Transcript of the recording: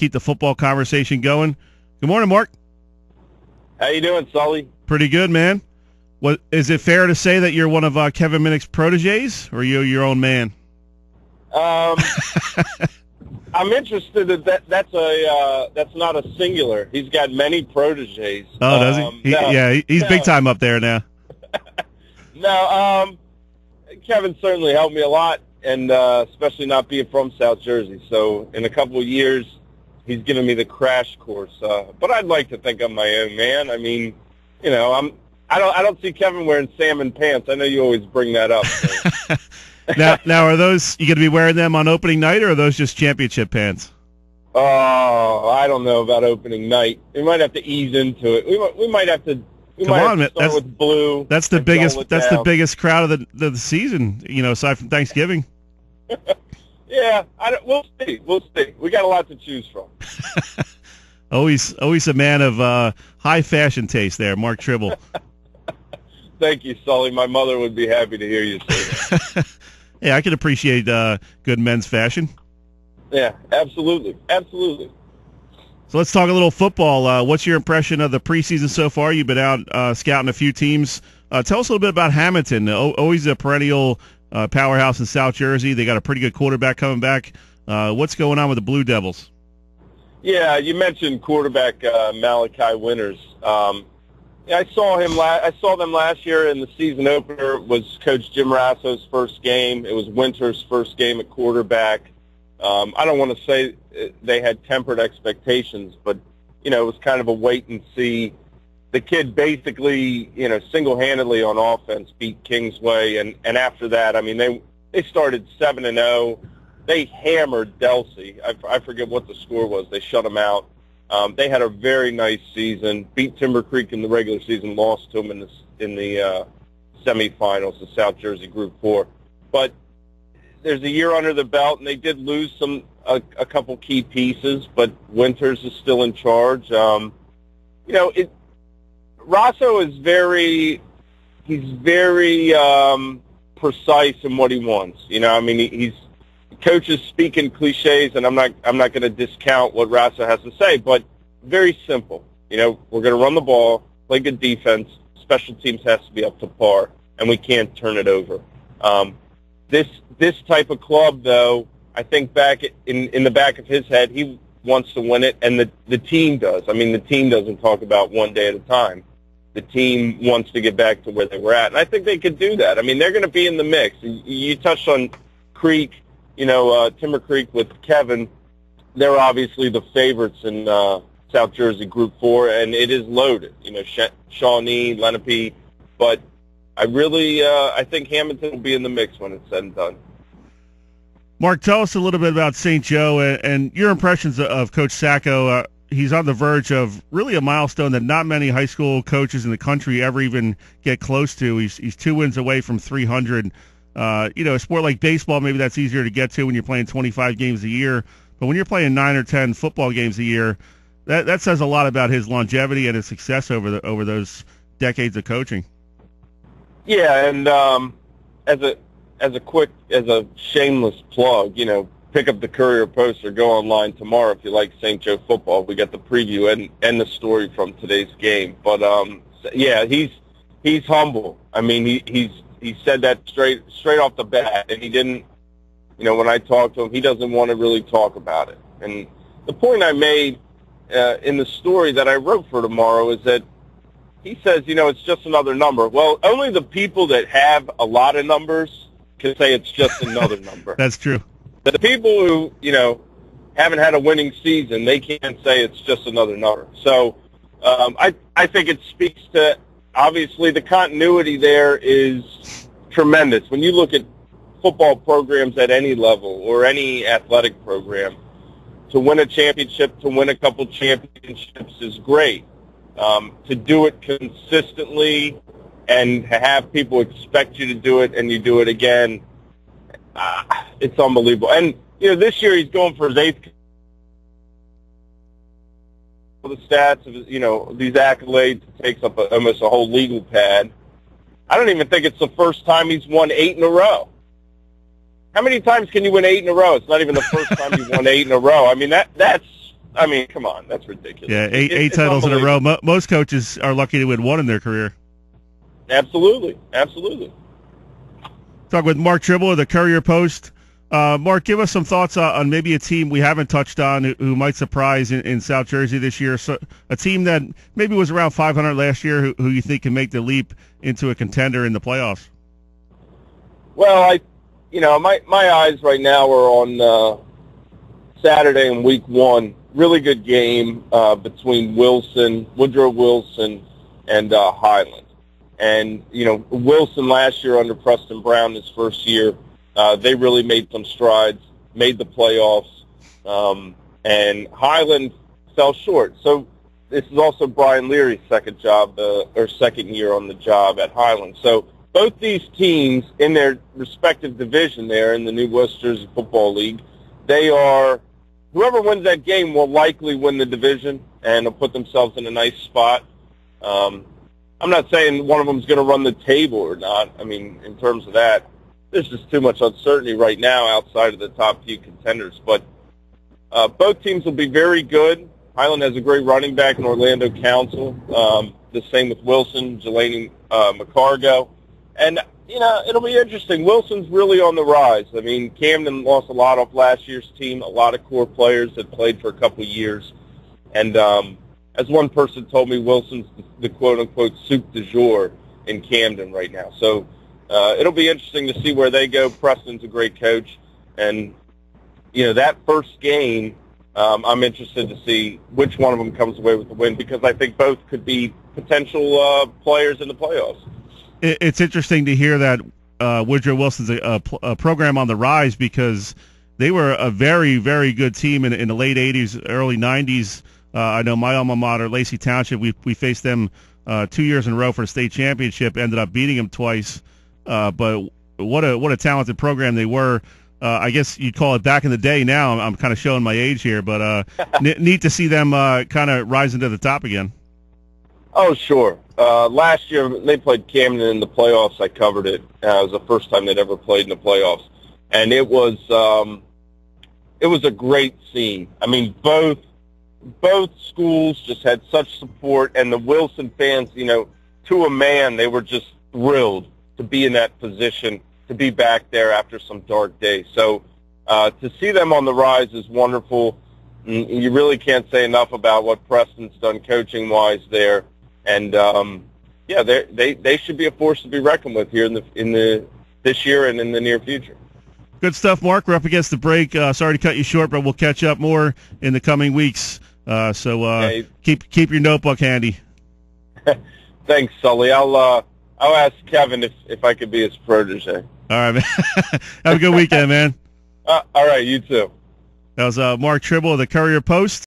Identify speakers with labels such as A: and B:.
A: keep the football conversation going. Good morning, Mark.
B: How you doing, Sully?
A: Pretty good, man. What is it fair to say that you're one of Kevin Minnick's proteges, or are you your own man?
B: I'm interested that that's not a singular. He's got many proteges.
A: Oh, does he? He's big time up there now.
B: No, Kevin certainly helped me a lot, and especially not being from South Jersey. So in a couple of years, he's given me the crash course. But I'd like to think I'm my own man. I mean, you know, I don't see Kevin wearing salmon pants. I know you always bring that up. So.
A: Now, are those you going to be wearing them on opening night, or are those just championship pants?
B: Oh, I don't know about opening night. We might have to ease into it. We might have to.
A: Come on, man.
B: Start with blue.
A: That's the biggest. That's the biggest crowd of the season. You know, aside from Thanksgiving.
B: Yeah, we'll see. We'll see. We got a lot to choose from.
A: always a man of high fashion taste there, Mark Trible.
B: Thank you, Sully. My mother would be happy to hear you say that.
A: Yeah, I can appreciate good men's fashion.
B: Yeah, absolutely. Absolutely.
A: So let's talk a little football. What's your impression of the preseason so far? You've been out scouting a few teams. Tell us a little bit about Hamilton. Always a perennial powerhouse in South Jersey. They got a pretty good quarterback coming back. What's going on with the Blue Devils?
B: Yeah, you mentioned quarterback Malachi Winters. Yeah, I saw them last year in the season opener. It was Coach Jim Rasso's first game. It was Winters' first game at quarterback. I don't want to say they had tempered expectations, but, you know, it was kind of a wait and see. The kid basically, you know, single-handedly on offense beat Kingsway, and after that, I mean, they started 7-0. They hammered Delsey. I forget what the score was. They shut them out. They had a very nice season, beat Timber Creek in the regular season, lost to them in the semifinals, the South Jersey Group 4. But there's a year under the belt, and they did lose a couple key pieces, but Winters is still in charge. You know, Rosso is very precise in what he wants. You know, I mean, coaches speak in cliches, and I'm not going to discount what Rosso has to say, but very simple. You know, we're going to run the ball, play good defense, special teams has to be up to par, and we can't turn it over. This type of club, though, I think back in the back of his head, he wants to win it, and the team does. I mean, the team doesn't talk about one day at a time. The team wants to get back to where they were at, and I think they could do that. I mean, they're going to be in the mix. You touched on Creek, you know, Timber Creek with Kevin. They're obviously the favorites in South Jersey Group 4, and it is loaded. You know, Shawnee, Lenape, but I think Hamilton will be in the mix when it's said and done.
A: Mark, tell us a little bit about St.Joe and your impressions of Coach Sacco. He's on the verge of really a milestone that not many high school coaches in the country ever even get close to. He's 2 wins away from 300. You know, a sport like baseball, maybe that's easier to get to when you're playing 25 games a year. But when you're playing 9 or 10 football games a year, that says a lot about his longevity and his success over those decades of coaching.
B: Yeah, and as a shameless plug, you know, pick up the Courier-Post or go online tomorrow if you like St.Joe football. We got the preview and the story from today's game. But yeah, he's humble. I mean, he said that straight off the bat, and he didn't. You know, when I talked to him, he doesn't want to really talk about it. And the point I made in the story that I wrote for tomorrow is that he says, you know, it's just another number. Well, only the people that have a lot of numbers can say it's just another number.
A: That's true.
B: The people who, you know, haven't had a winning season, they can't say it's just another number. So I think it speaks to, obviously, the continuity there is tremendous. When you look at football programs at any level or any athletic program, to win a championship, to win a couple championships is great. To do it consistently and have people expect you to do it and you do it again, it's unbelievable. And, you know, this year he's going for his 8th. The stats of, you know, these accolades takes up almost a whole legal pad. I don't even think it's the first time he's won 8 in a row. How many times can you win 8 in a row? It's not even the first time you've won 8 in a row. I mean, that's I mean, come on, that's ridiculous.
A: Yeah, eight titles in a row. Most coaches are lucky to win one in their career.
B: Absolutely, absolutely.
A: Talk with Mark Trible of the Courier-Post. Mark, give us some thoughts on maybe a team we haven't touched on who might surprise in South Jersey this year. So a team that maybe was around 500 last year, who you think can make the leap into a contender in the playoffs.
B: Well, my eyes right now are on Saturday in Week 1. Really good game between Woodrow Wilson, and Highland. And Wilson last year under Preston Brown, his first year. They really made some strides, made the playoffs, and Highland fell short. So this is also Brian Leary's second year on the job at Highland. So both these teams in their respective division there in the New West Jersey Football League, whoever wins that game will likely win the division and will put themselves in a nice spot. I'm not saying one of them is going to run the table or not. I mean, in terms of that, there's just too much uncertainty right now outside of the top few contenders. But both teams will be very good. Highland has a great running back in Orlando Council. The same with Wilson, Jelani McCargo. And, it'll be interesting. Wilson's really on the rise. I mean, Camden lost a lot off last year's team, a lot of core players that played for a couple of years. And as one person told me, Wilson's the quote-unquote soup du jour in Camden right now. So it'll be interesting to see where they go. Preston's a great coach. And, that first game, I'm interested to see which one of them comes away with the win because I think both could be potential players in the playoffs.
A: It's interesting to hear that Woodrow Wilson's a program on the rise because they were a very, very good team in the late 80s, early 90s. I know my alma mater, Lacey Township, we faced them 2 years in a row for a state championship, ended up beating them twice. But what a talented program they were. I guess you'd call it back in the day now. I'm kind of showing my age here, but neat to see them kind of rising to the top again.
B: Oh, sure. Last year, they played Camden in the playoffs. I covered it. It was the first time they'd ever played in the playoffs. And it was a great scene. I mean, both schools just had such support, and the Wilson fans, to a man, they were just thrilled to be in that position, to be back there after some dark days. So to see them on the rise is wonderful. You really can't say enough about what Preston's done coaching-wise there. And, they should be a force to be reckoned with here this year and in the near future.
A: Good stuff, Mark. We're up against the break. Sorry to cut you short, but we'll catch up more in the coming weeks. So keep your notebook handy.
B: Thanks, Sully. I'll ask Kevin if I could be his protege.
A: All right, man. Have a good weekend, man.
B: All right, you too.
A: That was Mark Trible of the Courier-Post.